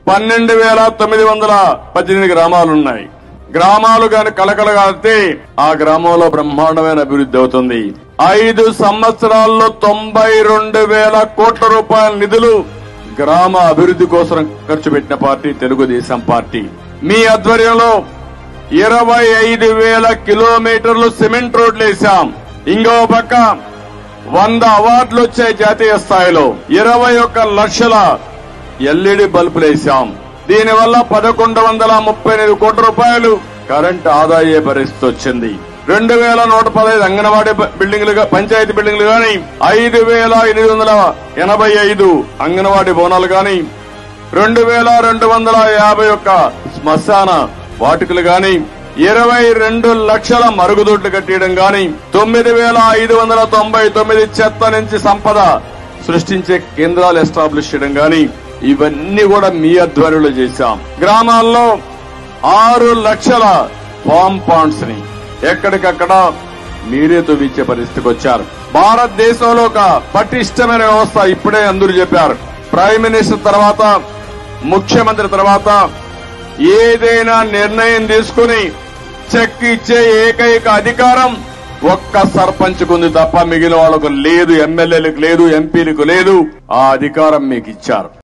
12,918 గ్రామాలున్నాయి. గ్రామాలు గాని కలకలగాస్తే ఆ గ్రామంలో బ్రహ్మాండమైన అభివృద్ధి అవుతుంది. 5 సంవత్సరాల్లో 92,000 కోట్ల రూపాయల నిధులు గ్రామ అభివృద్ధి కోసం ఖర్చు పెట్టిన పార్టీ తెలుగుదేశం పార్టీ. మీ ఆధ్వర్యంలో 25,000 కిలోమీటర్లు సిమెంట్ రోడ్లు వేశాం. ఇంకో పక్క 100 అవార్డులు వచ్చాయి జాతీయ స్థాయిలో. 21 లక్షల ఎల్ఈడి బల్బులు వేశాం. దీనివల్ల 1,138 కోట్ల రూపాయలు కరెంటు ఆదాయ పరిస్థితి వచ్చింది. 2,115 అంగన్వాడీ బిల్డింగ్లు, పంచాయతీ బిల్డింగ్లు గాని, 5,885 అంగన్వాడీ భవనాలు గాని, 2,251 శ్మశాన వాటికలు గాని, 22 లక్షల మరుగుదొడ్లు కట్టేయడం గాని, 9,599 చెత్త నుంచి సంపద సృష్టించే కేంద్రాలు ఎస్టాబ్లిష్ చేయడం గాని, ఇవన్నీ కూడా మీ ఆధ్వర్యంలో చేశాం. గ్రామాల్లో 6 లక్షల ఫామ్ పాండ్స్ ని ఎక్కడికక్కడ మీరే తవ్వించే పరిస్థితికి వచ్చారు. భారతదేశంలో ఒక పటిష్టమైన వ్యవస్థ ఇప్పుడే అందరూ చెప్పారు. ప్రైమ్ మినిస్టర్ తర్వాత, ముఖ్యమంత్రి తర్వాత ఏదైనా నిర్ణయం తీసుకుని చెక్ ఇచ్చే ఏకైక అధికారం ఒక్క సర్పంచ్కు ఉంది తప్ప మిగిలిన వాళ్ళకు లేదు. ఎమ్మెల్యేలకు లేదు, ఎంపీలకు లేదు. ఆ అధికారం మీకు ఇచ్చారు.